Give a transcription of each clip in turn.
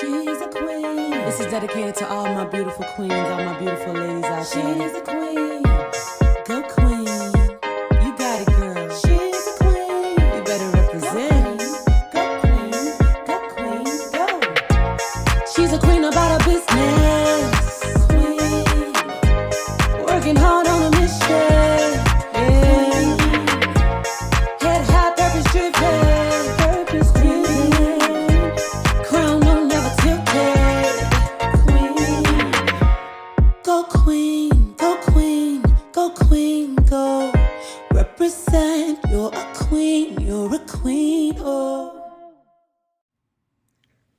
She's a queen. This is dedicated to all my beautiful queens, all my beautiful ladies out there. She's a queen. Go queen. You got it, girl. She's a queen. You better represent. Go queen. Go queen. Go. She's a queen about her business. Queen. Working hard on a mission. Yeah. Head high, purpose driven. Purpose driven. Crown will never tilted. Queen. Go queen. Go queen. Go queen. Go. Represent. You're a queen. You're a queen. Oh.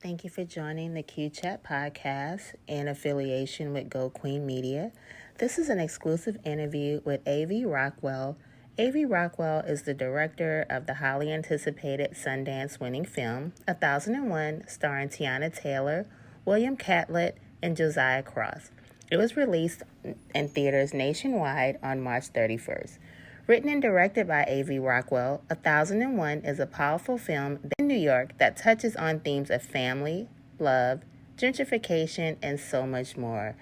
Thank you for joining the Q-Chat podcast in affiliation with Go Queen Media. This is an exclusive interview with AV Rockwell. AV Rockwell is the director of the highly anticipated Sundance-winning film 1001, starring Teyana Taylor, William Catlett, and Josiah Cross. It was released in theaters nationwide on March 31st. Written and directed by AV Rockwell, 1001 is a powerful film in New York that touches on themes of family, love, gentrification, and so much more.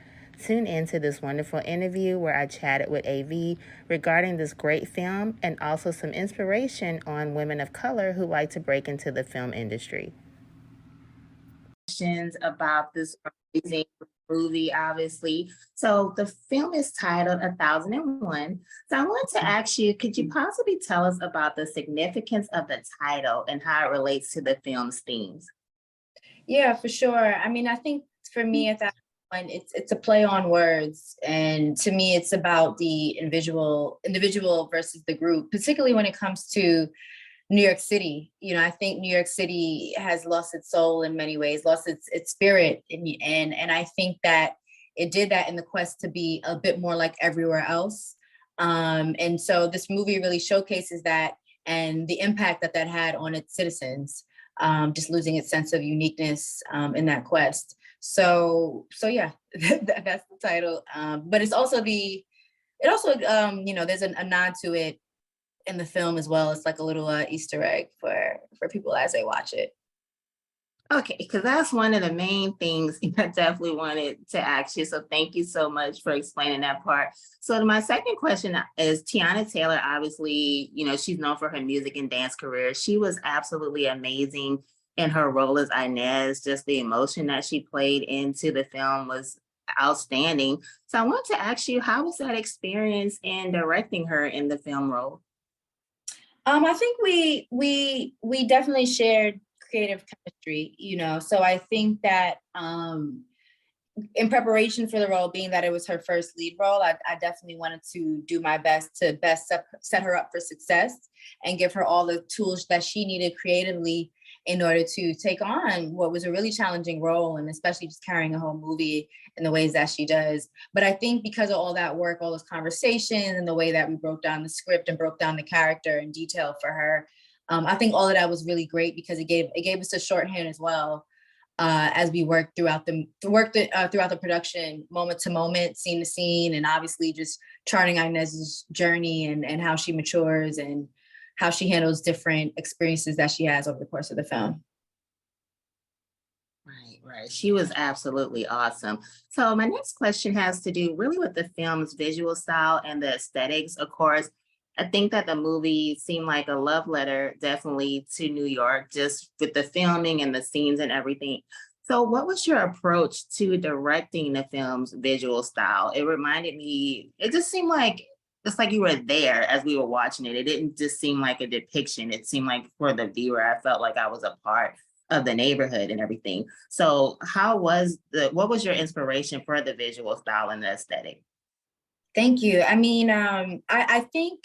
Tune into this wonderful interview where I chatted with AV regarding this great film and also some inspiration on women of color who like to break into the film industry. Questions about this amazing movie, obviously. So the film is titled 1001. So I wanted to ask you, could you possibly tell us about the significance of the title and how it relates to the film's themes? Yeah, for sure. I mean, I think for me at that point, it's a play on words. And to me, it's about the individual versus the group, particularly when it comes to New York City. You know, I think New York City has lost its soul in many ways, lost its spirit. And I think that it did that in the quest to be a bit more like everywhere else. And so this movie really showcases that and the impact that had on its citizens, just losing its sense of uniqueness in that quest. So yeah, that's the title. But it's also there's a nod to it in the film as well. It's like a little Easter egg for people as they watch it. Okay, because that's one of the main things I definitely wanted to ask you. So thank you so much for explaining that part. So my second question is Teyana Taylor, obviously, she's known for her music and dance career. She was absolutely amazing in her role as Inez. Just the emotion that she played into the film was outstanding. So I want to ask you, how was that experience in directing her in the film role? I think we definitely shared creative chemistry, so I think that in preparation for the role, being that it was her first lead role, I definitely wanted to do my best to set her up for success and give her all the tools that she needed creatively in order to take on what was a really challenging role, and especially just carrying a whole movie in the ways that she does. But I think because of all that work, all those conversations, and the way that we broke down the script and broke down the character in detail for her, I think all of that was really great because it gave us a shorthand as well as we worked throughout the production, moment to moment, scene to scene, and obviously just charting Inez's journey and how she matures and how she handles different experiences that she has over the course of the film. Right. She was absolutely awesome. So my next question has to do really with the film's visual style and the aesthetics. Of course, I think that the movie seemed like a love letter, definitely, to New York, just with the filming and the scenes and everything. So what was your approach to directing the film's visual style? It reminded me, it just seemed like it's like you were there as we were watching it. It didn't just seem like a depiction. It seemed like for the viewer, I felt like I was a part of the neighborhood and everything. So what was your inspiration for the visual style and the aesthetic? Thank you. I mean, I think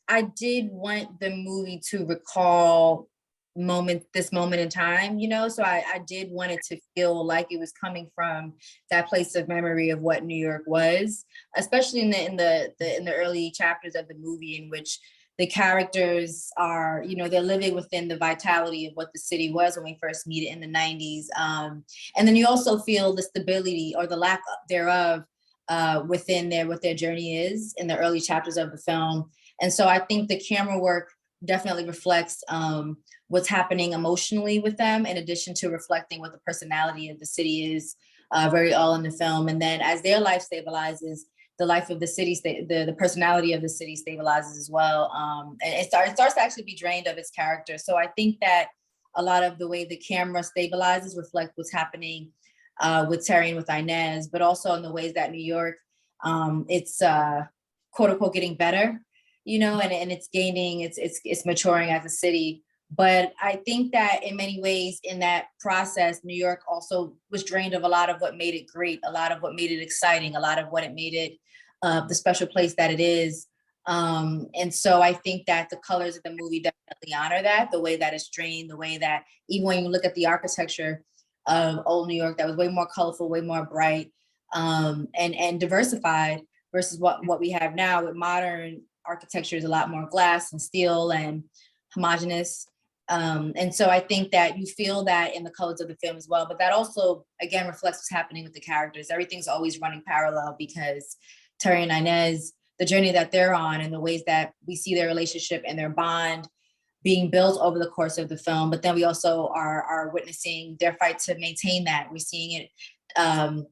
I did want the movie to recall this moment in time, so I did want it to feel like it was coming from that place of memory of what New York was, especially in the early chapters of the movie, in which the characters are, they're living within the vitality of what the city was when we first meet it in the 90s. And then you also feel the stability or the lack thereof within what their journey is in the early chapters of the film. And so I think the camera work definitely reflects what's happening emotionally with them, in addition to reflecting what the personality of the city is very all in the film. And then as their life stabilizes, the life of the city, the personality of the city stabilizes as well. And it starts to actually be drained of its character. So I think that a lot of the way the camera stabilizes reflect what's happening with Terry and with Inez, but also in the ways that New York, it's quote unquote getting better, you know, and it's gaining, it's maturing as a city. But I think that in many ways in that process, New York also was drained of a lot of what made it great, a lot of what made it exciting, a lot of what it made it the special place that it is. And so I think that the colors of the movie definitely honor that, the way that it's drained, the way that even when you look at the architecture of old New York, that was way more colorful, way more bright, and diversified versus what we have now with modern architecture is a lot more glass and steel and homogenous. And so I think that you feel that in the colors of the film as well, but that also, again, reflects what's happening with the characters. Everything's always running parallel because Terry and Inez, the journey that they're on and the ways that we see their relationship and their bond being built over the course of the film. But then we also are witnessing their fight to maintain that. We're seeing it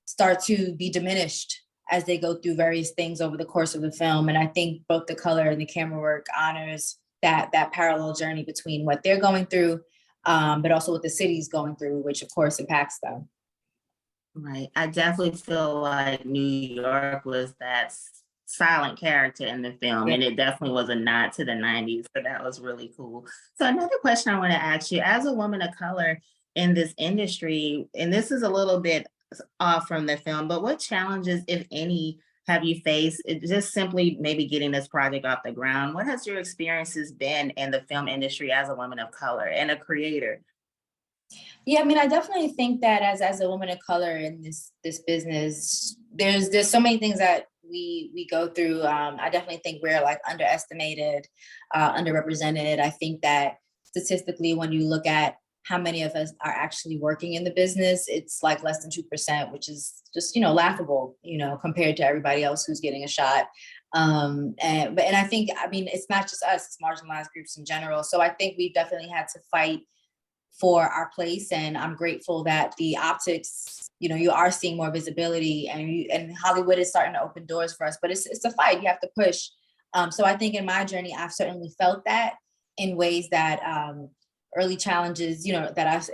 start to be diminished as they go through various things over the course of the film. And I think both the color and the camera work honors that parallel journey between what they're going through, but also what the city's going through, which of course impacts them. Right. I definitely feel like New York was that silent character in the film, and it definitely was a nod to the 90s. So that was really cool. So another question I want to ask you, as a woman of color in this industry, and this is a little bit off from the film, but what challenges, if any, have you faced just simply maybe getting this project off the ground? What has your experiences been in the film industry as a woman of color and a creator? Yeah, I mean, I definitely think that as a woman of color in this business, there's so many things that we go through. I definitely think we're like underestimated, underrepresented. I think that statistically, when you look at how many of us are actually working in the business, it's like less than 2%, which is just, you know, laughable, you know, compared to everybody else who's getting a shot. And I think, I mean, it's not just us, it's marginalized groups in general. So I think we've definitely had to fight for our place. And I'm grateful that the optics, you know, you are seeing more visibility and Hollywood is starting to open doors for us, but it's a fight, you have to push. So I think in my journey, I've certainly felt that in ways that early challenges, you know, that I've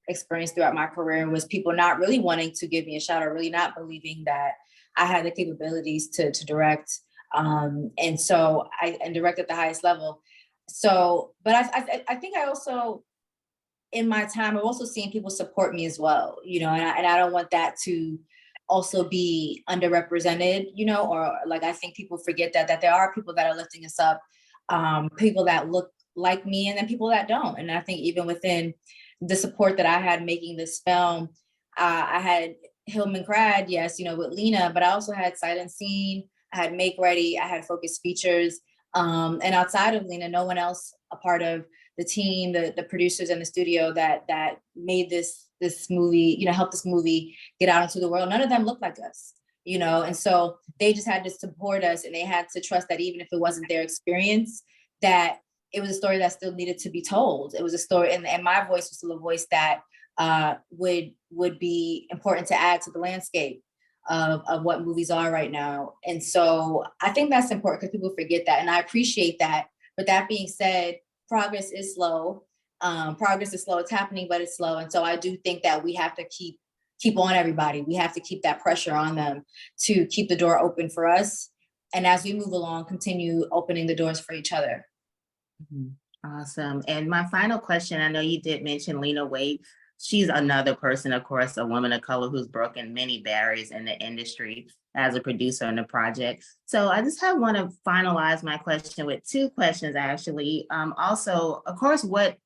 experienced throughout my career was people not really wanting to give me a shot or really not believing that I had the capabilities to direct. And so I direct at the highest level. So, but I think I also, in my time, I've also seen people support me as well, you know, and I don't want that to also be underrepresented, you know, or like, I think people forget that there are people that are lifting us up, people that look like me and then people that don't. And I think even within the support that I had making this film, I had Hillman Crad, yes, you know, with Lena, but I also had Sight Unseen, I had Make Ready, I had Focus Features. And outside of Lena, no one else a part of the team, the producers and the studio that made this movie, you know, helped this movie get out into the world. None of them looked like us, you know, and so they just had to support us and they had to trust that even if it wasn't their experience, that it was a story that still needed to be told. It was a story, and my voice was still a voice that would be important to add to the landscape of what movies are right now. And so I think that's important because people forget that, and I appreciate that. But that being said, progress is slow. It's happening, but it's slow. And so I do think that we have to keep on everybody. We have to keep that pressure on them to keep the door open for us. And as we move along, continue opening the doors for each other. Awesome. And my final question, I know you did mention Lena Waithe. She's another person, of course, a woman of color who's broken many barriers in the industry as a producer on the project. So I just want to finalize my question with two questions, actually. Also, of course, what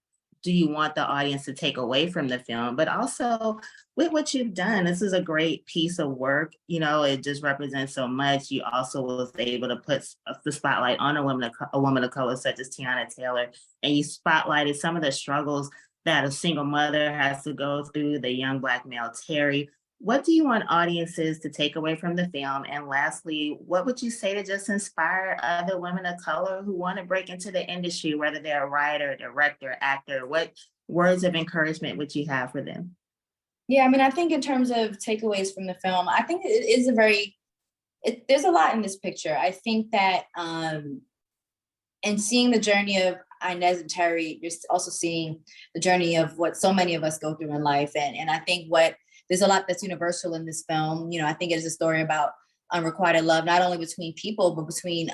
do you want the audience to take away from the film? But also, with what you've done, this is a great piece of work. You know, it just represents so much. You also was able to put the spotlight on a woman of color such as Teyana Taylor, and you spotlighted some of the struggles that a single mother has to go through, the young Black male Terry, What do you want audiences to take away from the film? And lastly, what would you say to just inspire other women of color who want to break into the industry, whether they're a writer, director, actor? What words of encouragement would you have for them? Yeah, I mean, I think in terms of takeaways from the film, I think it is there's a lot in this picture. I think that, and seeing the journey of Inez and Terry, you're also seeing the journey of what so many of us go through in life. And I think there's a lot that's universal in this film. You know, I think it is a story about unrequited love, not only between people, but between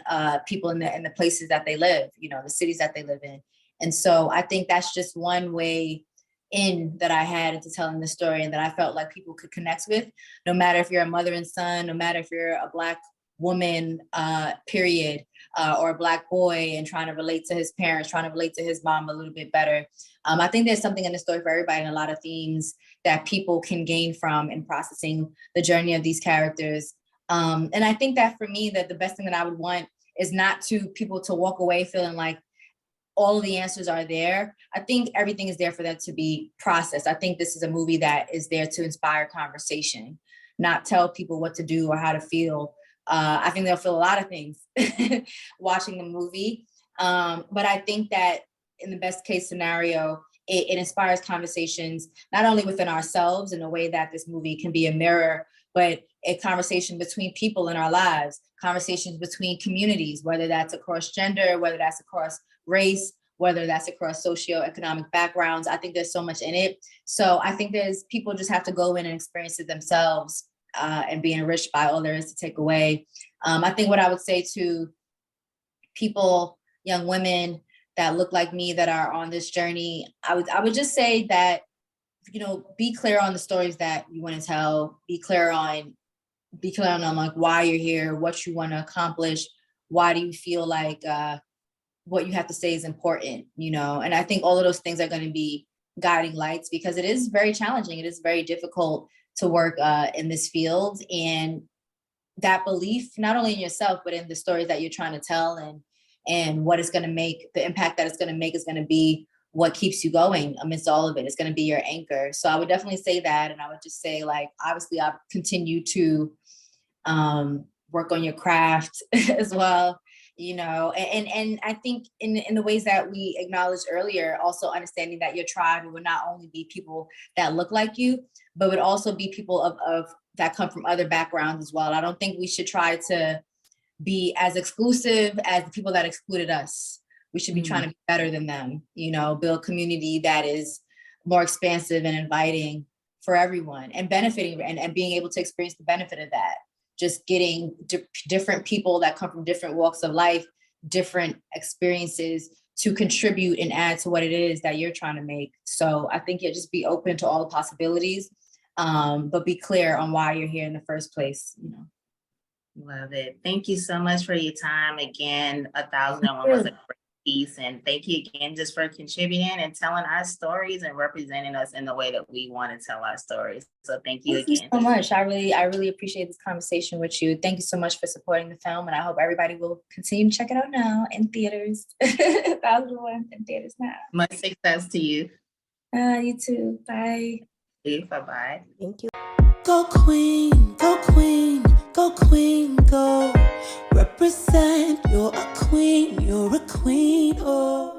people in the places that they live, you know, the cities that they live in. And so I think that's just one way in that I had into telling the story, and that I felt like people could connect with, no matter if you're a mother and son, no matter if you're a Black woman, period, or a Black boy and trying to relate to his parents, trying to relate to his mom a little bit better. I think there's something in the story for everybody, and a lot of themes that people can gain from in processing the journey of these characters. And I think that for me, that the best thing that I would want is not to people to walk away feeling like all of the answers are there. I think everything is there for them to be processed. I think this is a movie that is there to inspire conversation, not tell people what to do or how to feel. I think they'll feel a lot of things watching the movie. But I think that in the best case scenario, it inspires conversations, not only within ourselves in a way that this movie can be a mirror, but a conversation between people in our lives, conversations between communities, whether that's across gender, whether that's across race, whether that's across socioeconomic backgrounds. I think there's so much in it. So I think people just have to go in and experience it themselves, and be enriched by all there is to take away. I think what I would say to people, young women that look like me that are on this journey, I would just say that, you know, be clear on the stories that you want to tell, be clear on like why you're here, what you want to accomplish, why do you feel like what you have to say is important, you know? And I think all of those things are going to be guiding lights, because it is very challenging. It is very difficult to work in this field. And that belief, not only in yourself, but in the stories that you're trying to tell, and what it's going to make, the impact that it's going to make is going to be what keeps you going amidst all of it. It's going to be your anchor. So I would definitely say that. And I would just say, like, obviously I've continued to work on your craft as well, you know, and I think in the ways that we acknowledged earlier, also understanding that your tribe would not only be people that look like you, but would also be people of that come from other backgrounds as well. I don't think we should try to be as exclusive as the people that excluded us. We should be trying to be better than them, you know, build community that is more expansive and inviting for everyone, and benefiting and being able to experience the benefit of that. Just getting different people that come from different walks of life, different experiences to contribute and add to what it is that you're trying to make. So I think just be open to all the possibilities, but be clear on why you're here in the first place, you know. Love it. Thank you so much for your time. Again, 1001 was a great piece. And thank you again just for contributing and telling our stories and representing us in the way that we want to tell our stories. So thank you again. Thank you so much. I really appreciate this conversation with you. Thank you so much for supporting the film. And I hope everybody will continue to check it out now in theaters. 1001 in theaters now. Much success to you. You too. Bye. Bye-bye. Thank you. Go queen, go queen, go queen, go. Represent, you're a queen, oh.